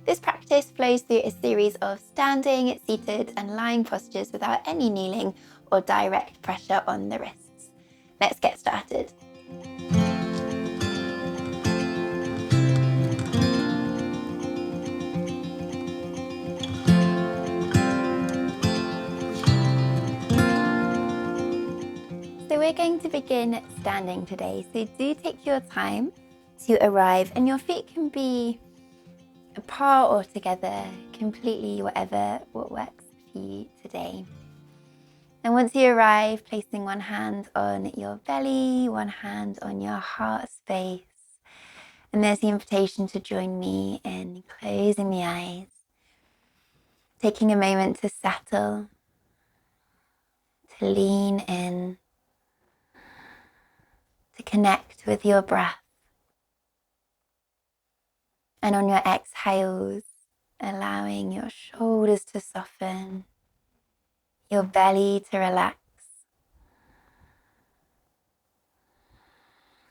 This practice flows through a series of standing, seated and lying postures without any kneeling or direct pressure on the wrists. Let's get started. So we're going to begin standing today. So do take your time to arrive, and your feet can be apart or together, completely what works for you today. And once you arrive, placing one hand on your belly, one hand on your heart space. And there's the invitation to join me in closing the eyes, taking a moment to settle, to lean in, to connect with your breath. And on your exhales, allowing your shoulders to soften, your belly to relax.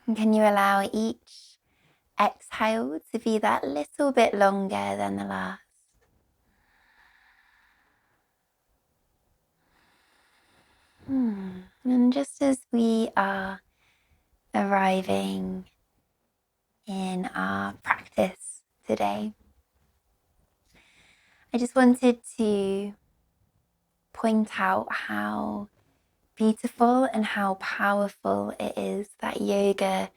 And can you allow each exhale to be that little bit longer than the last? And just as we are arriving in our practice today, I just wanted to point out how beautiful and how powerful it is that yoga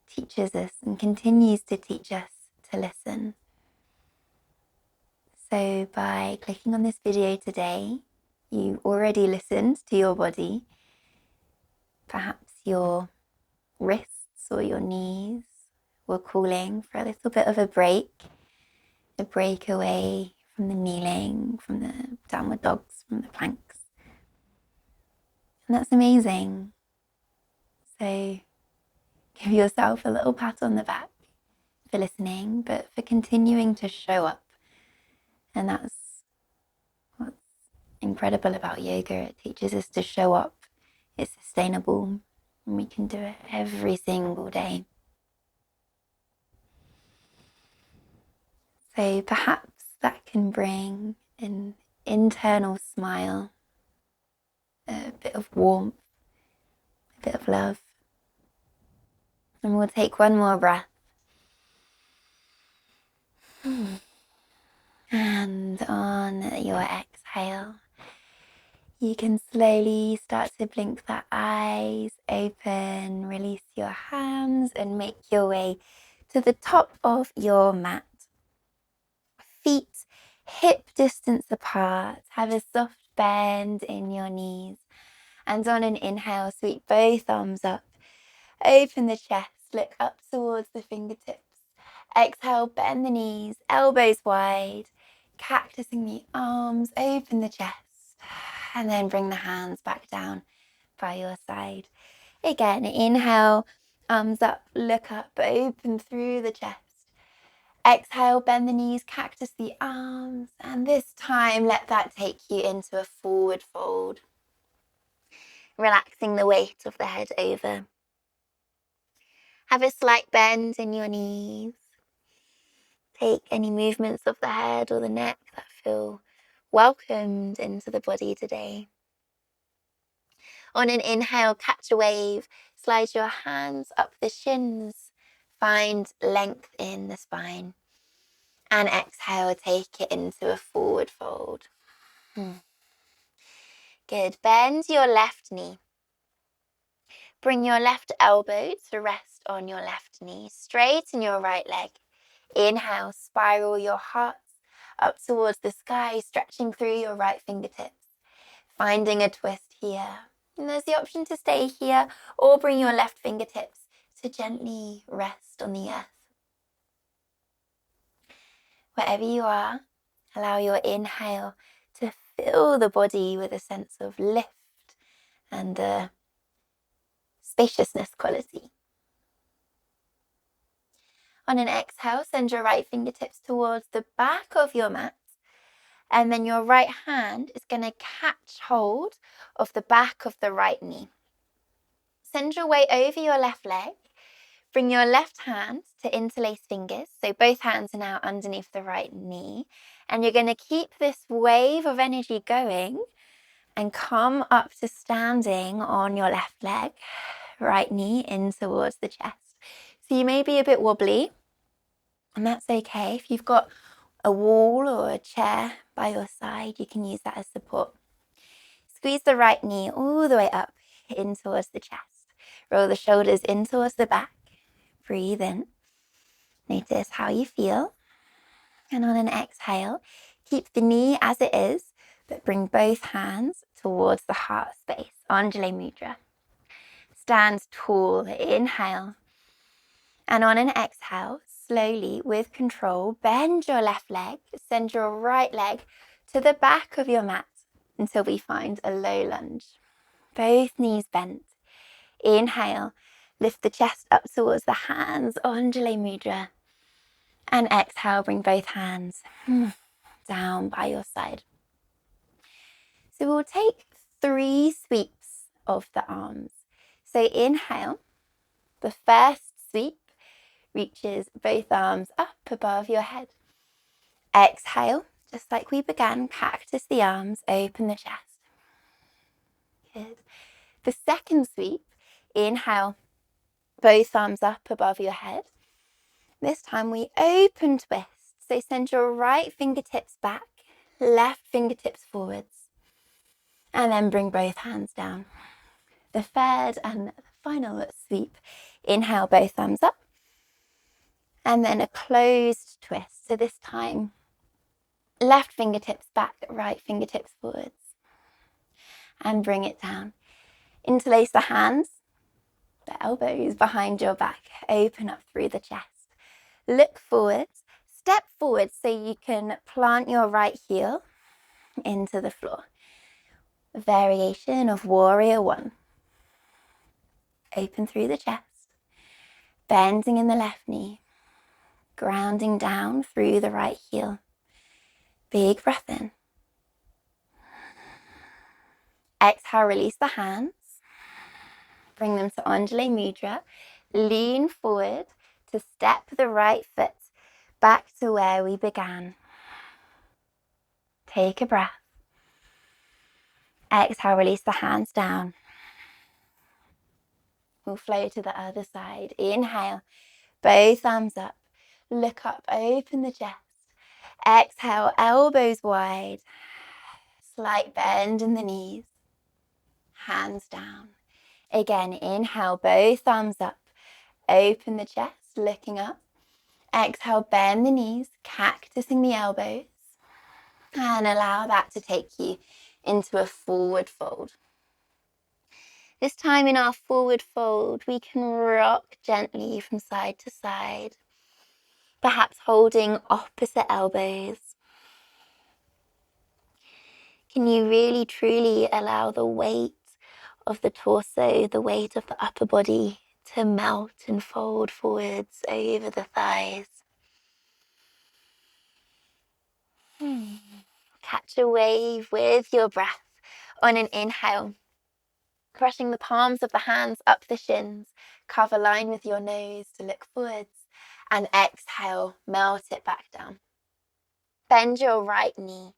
teaches us and continues to teach us to listen. So by clicking on this video today, you already listened to your body. Perhaps your wrists or your knees were calling for a little bit of a break away from the kneeling, from the downward dogs, from the planks. And that's amazing. So give yourself a little pat on the back for listening, but for continuing to show up. And that's what's incredible about yoga. It teaches us to show up. It's sustainable, and we can do it every single day. So perhaps that can bring an internal smile, a bit of warmth, a bit of love. And we'll take one more breath. And on your exhale, you can slowly start to blink the eyes open, release your hands and make your way to the top of your mat. Feet hip distance apart, have a soft bend in your knees. And on an inhale, sweep both arms up, open the chest, look up towards the fingertips. Exhale, bend the knees, elbows wide, cactusing the arms, open the chest, and then bring the hands back down by your side. Again, inhale, arms up, look up, open through the chest. Exhale, bend the knees, cactus the arms, and this time let that take you into a forward fold. Relaxing the weight of the head over. Have a slight bend in your knees. Take any movements of the head or the neck that feel welcomed into the body today. On an inhale, catch a wave. Slide your hands up the shins. Find length in the spine. And exhale, take it into a forward fold. Good. Bend your left knee. Bring your left elbow to rest on your left knee. Straighten your right leg. Inhale, spiral your heart up towards the sky, stretching through your right fingertips. Finding a twist here. And there's the option to stay here or bring your left fingertips to gently rest on the earth. Wherever you are, allow your inhale to fill the body with a sense of lift and a spaciousness quality. On an exhale, send your right fingertips towards the back of your mat, and then your right hand is going to catch hold of the back of the right knee. Send your weight over your left leg, Bring your left hand to interlace fingers. So both hands are now underneath the right knee. And you're going to keep this wave of energy going and come up to standing on your left leg, right knee in towards the chest. So you may be a bit wobbly, and that's okay. If you've got a wall or a chair by your side, you can use that as support. Squeeze the right knee all the way up in towards the chest. Roll the shoulders in towards the back. Breathe in. Notice how you feel. And on an exhale, keep the knee as it is, but bring both hands towards the heart space. Anjali Mudra. Stand tall. Inhale. And on an exhale, slowly, with control, bend your left leg. Send your right leg to the back of your mat until we find a low lunge. Both knees bent. Inhale, lift the chest up towards the hands, Anjali Mudra. And exhale, bring both hands down by your side. So we'll take 3 sweeps of the arms. So inhale, the first sweep reaches both arms up above your head. Exhale, just like we began, cactus the arms, open the chest. Good. The second sweep, inhale, both arms up above your head. This time we open twist. So send your right fingertips back, left fingertips forwards, and then bring both hands down. The third and final sweep, inhale, both arms up, and then a closed twist. So this time, left fingertips back, right fingertips forwards, and bring it down. Interlace the hands, the elbows behind your back, open up through the chest. Look forwards, step forward so you can plant your right heel into the floor. A variation of Warrior One. Open through the chest, bending in the left knee, grounding down through the right heel. Big breath in. Exhale, release the hands. Bring them to Anjali Mudra. Lean forward to step the right foot back to where we began. Take a breath. Exhale, release the hands down. We'll flow to the other side. Inhale, both arms up. Look up, open the chest. Exhale, elbows wide. Slight bend in the knees. Hands down. Again, inhale, both arms up. Open the chest, looking up. Exhale, bend the knees, cactusing the elbows. And allow that to take you into a forward fold. This time in our forward fold, we can rock gently from side to side, perhaps holding opposite elbows. Can you really truly allow the weight of the torso, the weight of the upper body to melt and fold forwards over the thighs? Catch a wave with your breath on an inhale. Crushing the palms of the hands up the shins, carve a line with your nose to look forwards, and exhale, melt it back down. Bend your right knee,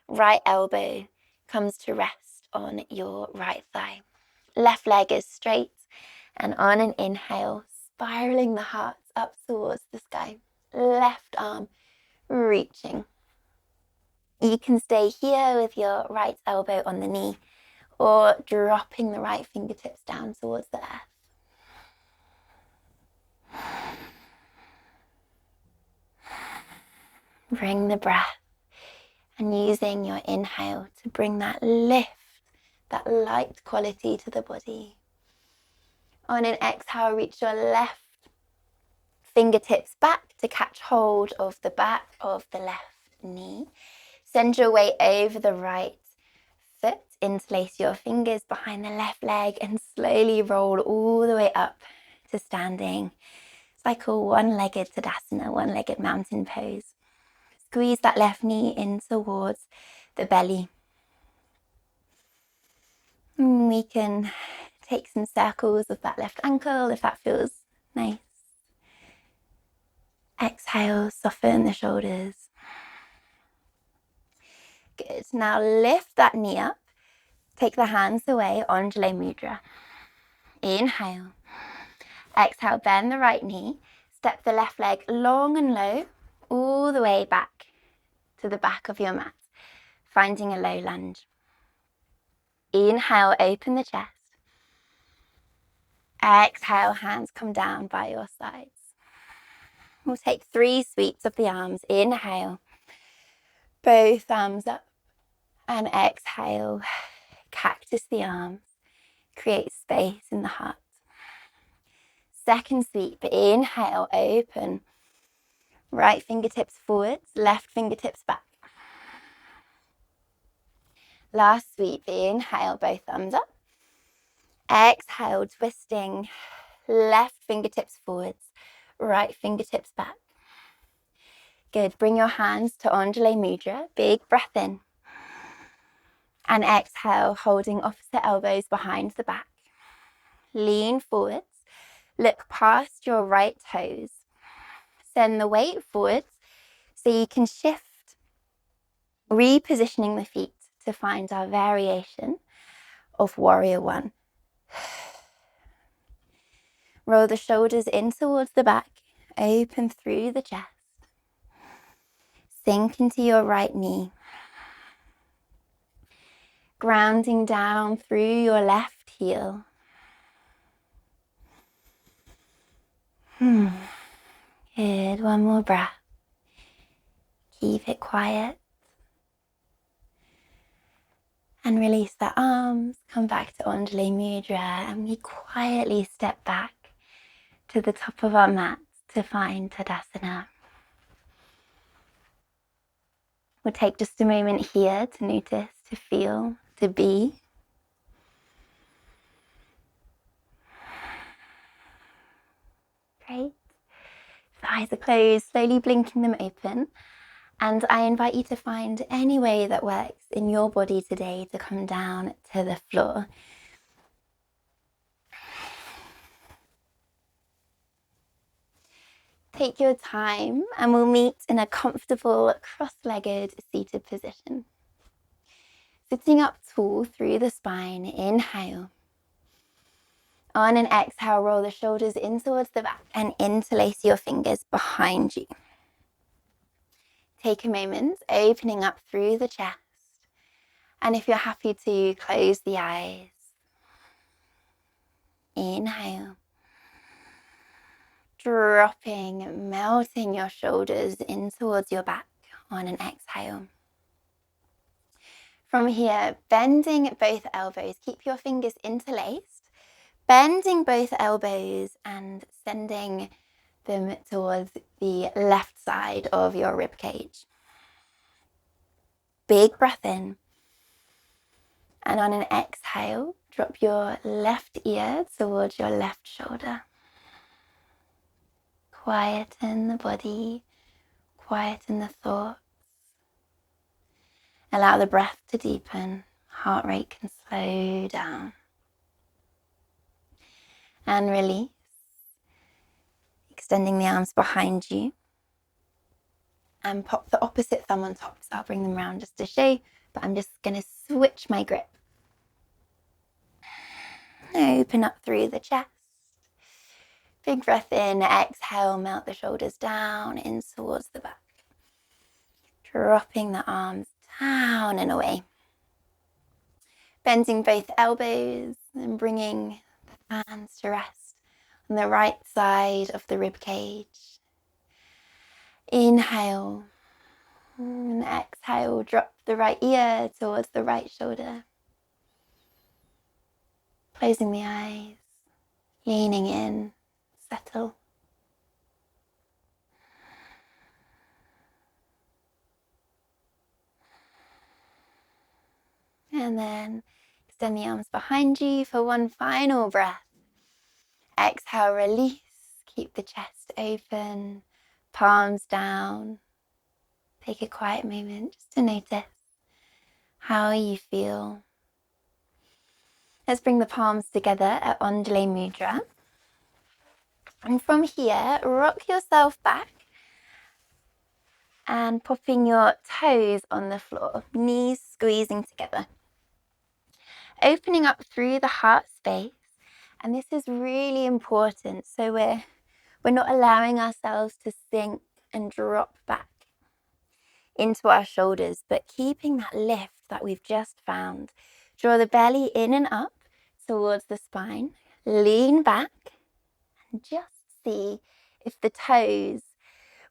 right elbow comes to rest on your right thigh. Left leg is straight, and on an inhale, spiraling the heart up towards the sky. Left arm reaching. You can stay here with your right elbow on the knee, or dropping the right fingertips down towards the earth. Bring the breath, and using your inhale to bring that lift, that light quality to the body. On an exhale, reach your left fingertips back to catch hold of the back of the left knee. Send your weight over the right foot, interlace your fingers behind the left leg, and slowly roll all the way up to standing. It's like a one-legged Tadasana, one-legged mountain pose. Squeeze that left knee in towards the belly. And we can take some circles of that left ankle if that feels nice. Exhale, soften the shoulders. Good. Now lift that knee up. Take the hands away, Anjali Mudra. Inhale. Exhale, bend the right knee. Step the left leg long and low, all the way back to the back of your mat, finding a low lunge. Inhale, open the chest. Exhale, hands come down by your sides. We'll take 3 sweeps of the arms. Inhale, both arms up. And exhale, cactus the arms. Create space in the heart. Second sweep, inhale, open. Right fingertips forwards, left fingertips back. Last sweep, inhale, both thumbs up. Exhale, twisting, left fingertips forwards, right fingertips back. Good, bring your hands to Anjali Mudra, big breath in. And exhale, holding opposite elbows behind the back. Lean forwards, look past your right toes. Send the weight forwards so you can shift, repositioning the feet to find our variation of Warrior One. Roll the shoulders in towards the back, open through the chest. Sink into your right knee. Grounding down through your left heel. Good, one more breath. Keep it quiet. And release the arms, come back to Anjali Mudra, and we quietly step back to the top of our mat to find Tadasana. We'll take just a moment here to notice, to feel, to be. Great. The eyes are closed, slowly blinking them open. And I invite you to find any way that works in your body today to come down to the floor. Take your time and we'll meet in a comfortable cross-legged seated position. Sitting up tall through the spine, inhale. On an exhale, roll the shoulders in towards the back and interlace your fingers behind you. Take a moment, opening up through the chest. And if you're happy to, close the eyes. Inhale. Dropping, melting your shoulders in towards your back on an exhale. From here, bending both elbows. Keep your fingers interlaced. Bending both elbows and sending them towards the left side of your rib cage. Big breath in. And on an exhale, drop your left ear towards your left shoulder. Quieten the body, quieten the thoughts. Allow the breath to deepen. Heart rate can slow down. And release. Extending the arms behind you. And pop the opposite thumb on top. So I'll bring them around just to show, but I'm just going to switch my grip. Open up through the chest. Big breath in, exhale, melt the shoulders down in towards the back. Dropping the arms down and away. Bending both elbows and bringing the hands to rest on the right side of the rib cage. Inhale and exhale, drop the right ear towards the right shoulder. Closing the eyes, leaning in, settle. And then extend the arms behind you for one final breath. Exhale, release. Keep the chest open, palms down. Take a quiet moment just to notice how you feel. Let's bring the palms together at Anjali Mudra. And from here, rock yourself back and popping your toes on the floor, knees squeezing together. Opening up through the heart space, and this is really important, so we're not allowing ourselves to sink and drop back into our shoulders, but keeping that lift that we've just found. Draw the belly in and up towards the spine, lean back, and just see if the toes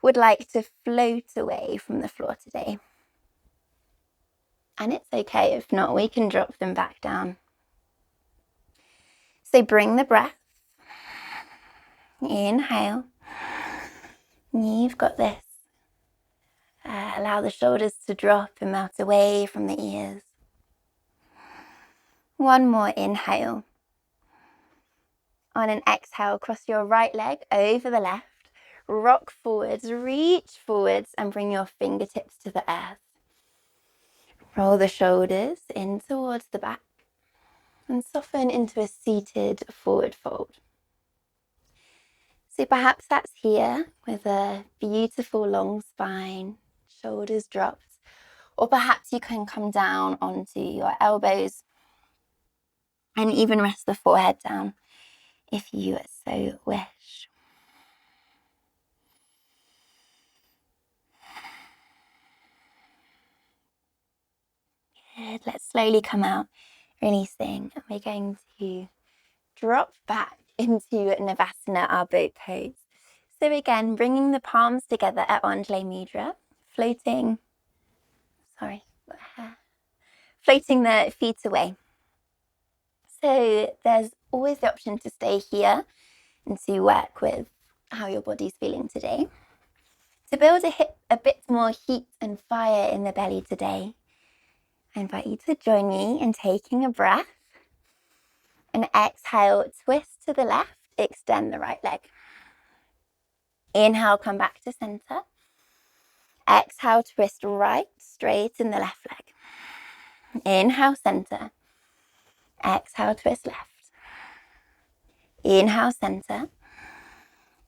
would like to float away from the floor today. And it's okay if not, we can drop them back down. So bring the breath. Inhale. You've got this. Allow the shoulders to drop and melt away from the ears. One more inhale. On an exhale, cross your right leg over the left. Rock forwards, reach forwards, and bring your fingertips to the earth. Roll the shoulders in towards the back and soften into a seated forward fold. So perhaps that's here with a beautiful long spine, shoulders dropped, or perhaps you can come down onto your elbows and even rest the forehead down if you so wish. Good. Let's slowly come out, releasing, and we're going to drop back into Navasana, our boat pose. So again, bringing the palms together at Anjali Mudra, floating the feet away. So there's always the option to stay here and to work with how your body's feeling today. To build a bit more heat and fire in the belly today, I invite you to join me in taking a breath. And exhale, twist to the left, extend the right leg. Inhale, come back to center. Exhale, twist right, straighten the left leg. Inhale, center. Exhale, twist left. Inhale, center.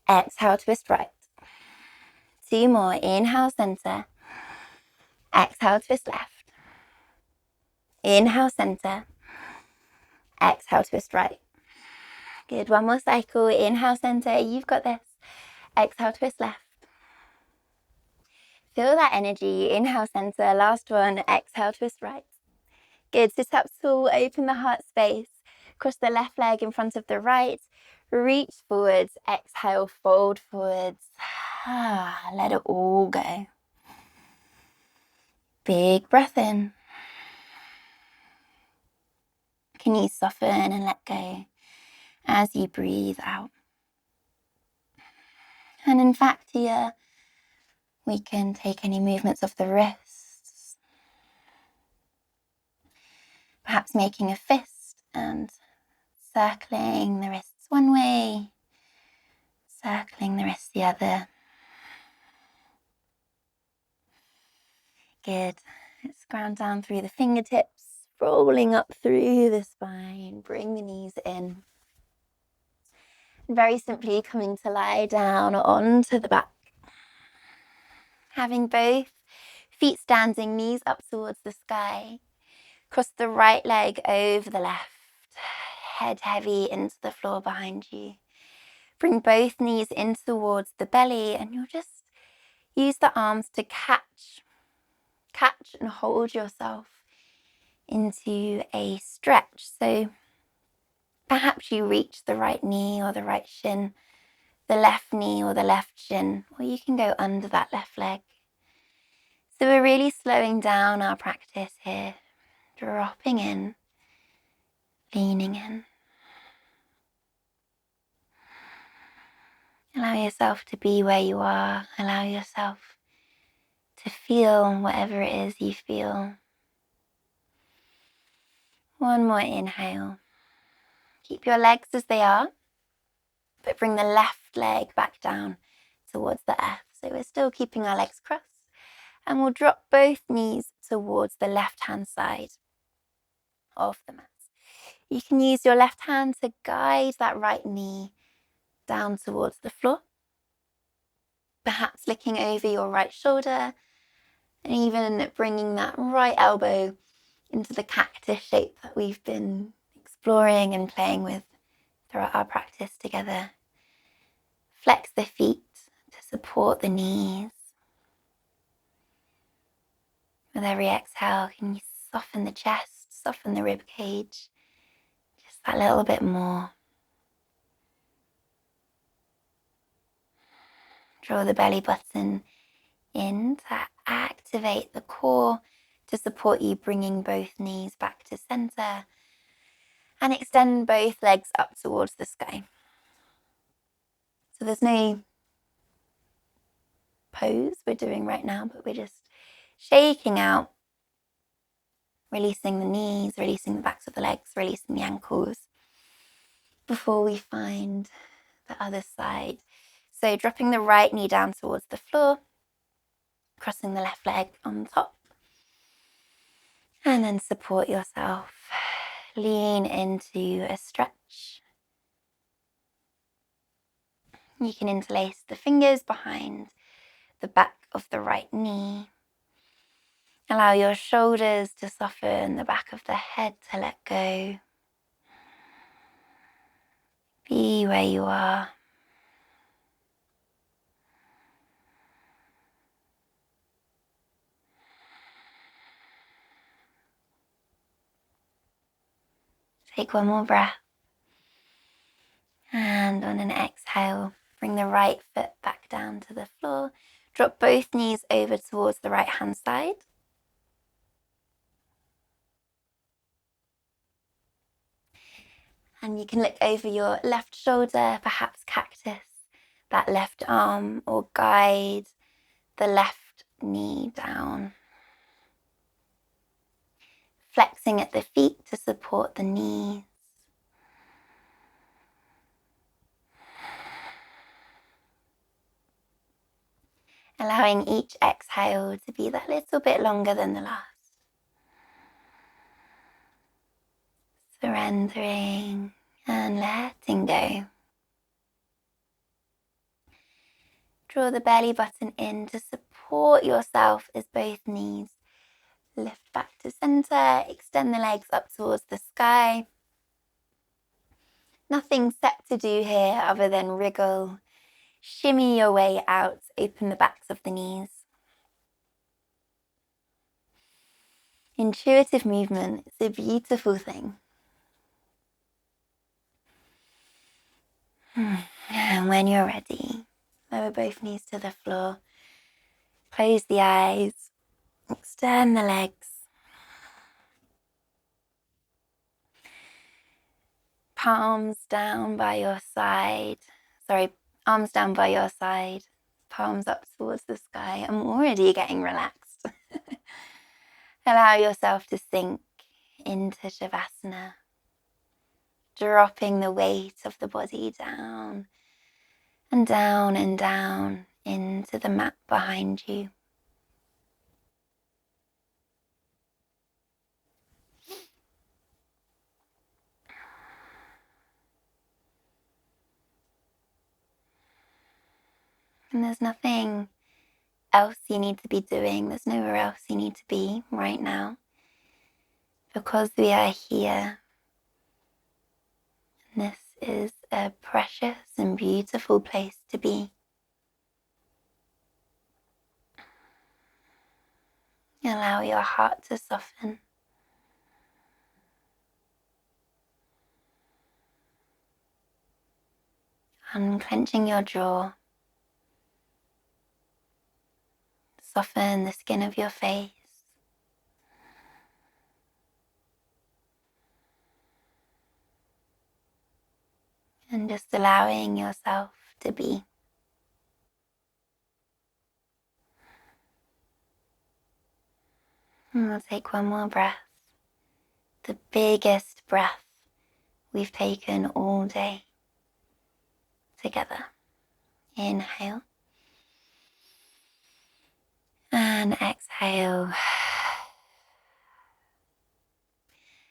Exhale, twist right. Two more. Inhale, center. Exhale, twist left. Inhale, center. Exhale, twist right. Good. One more cycle. Inhale, center. You've got this. Exhale, twist left. Feel that energy. Inhale, center. Last one. Exhale, twist right. Good. Sit up tall. Open the heart space. Cross the left leg in front of the right. Reach forwards. Exhale, fold forwards. Let it all go. Big breath in. Can you soften and let go as you breathe out? And in fact, here we can take any movements of the wrists, perhaps making a fist and circling the wrists one way, circling the wrists the other. Good. Let's ground down through the fingertips, rolling up through the spine, bring the knees in. And very simply coming to lie down onto the back. Having both feet standing, knees up towards the sky. Cross the right leg over the left. Head heavy into the floor behind you. Bring both knees in towards the belly, and you'll just use the arms to catch and hold yourself into a stretch. So perhaps you reach the right knee or the right shin, the left knee or the left shin, or you can go under that left leg. So we're really slowing down our practice here, dropping in, leaning in. Allow yourself to be where you are. Allow yourself to feel whatever it is you feel. One more inhale. Keep your legs as they are, but bring the left leg back down towards the earth. So we're still keeping our legs crossed, and we'll drop both knees towards the left-hand side of the mat. You can use your left hand to guide that right knee down towards the floor, perhaps looking over your right shoulder And even bringing that right elbow into the cactus shape that we've been exploring and playing with throughout our practice together. Flex the feet to support the knees. With every exhale, can you soften the chest, soften the rib cage, just that little bit more. Draw the belly button in to activate the core to support you bringing both knees back to center, and extend both legs up towards the sky. So there's no pose we're doing right now, but we're just shaking out, releasing the knees, releasing the backs of the legs, releasing the ankles before we find the other side. So dropping the right knee down towards the floor, crossing the left leg on top, and then support yourself. Lean into a stretch. You can interlace the fingers behind the back of the right knee. Allow your shoulders to soften, the back of the head to let go. Be where you are. Take one more breath. And on an exhale, bring the right foot back down to the floor. Drop both knees over towards the right hand side. And you can look over your left shoulder, perhaps cactus that left arm, or guide the left knee down. Flexing at the feet to support the knees. Allowing each exhale to be that little bit longer than the last. Surrendering and letting go. Draw the belly button in to support yourself as both knees lift back to center. Extend the legs up towards the sky. Nothing set to do here other than wriggle. Shimmy your way out. Open the backs of the knees. Intuitive movement is a beautiful thing. And when you're ready, lower both knees to the floor. Close the eyes. Extend the legs. Palms down by your side. Arms down by your side. Palms up towards the sky. I'm already getting relaxed. Allow yourself to sink into Savasana. Dropping the weight of the body down and down and down into the mat behind you. And there's nothing else you need to be doing. There's nowhere else you need to be right now. Because we are here. And this is a precious and beautiful place to be. Allow your heart to soften. Unclenching your jaw. Soften the skin of your face. And just allowing yourself to be. And we'll take one more breath. The biggest breath we've taken all day. Together. Inhale. And exhale.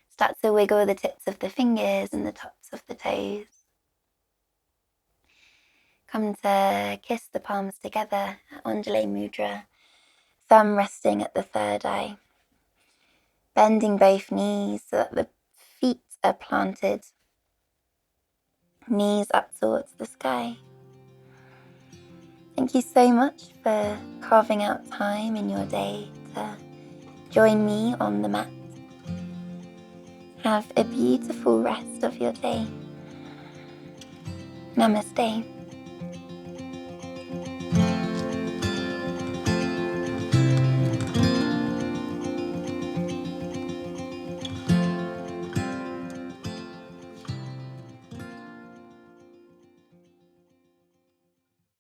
Start to wiggle the tips of the fingers and the tops of the toes. Come to kiss the palms together at Undulate Mudra. thumb resting at the third eye. Bending both knees so that the feet are planted, knees up towards the sky. Thank you so much for carving out time in your day to join me on the mat. Have a beautiful rest of your day. Namaste.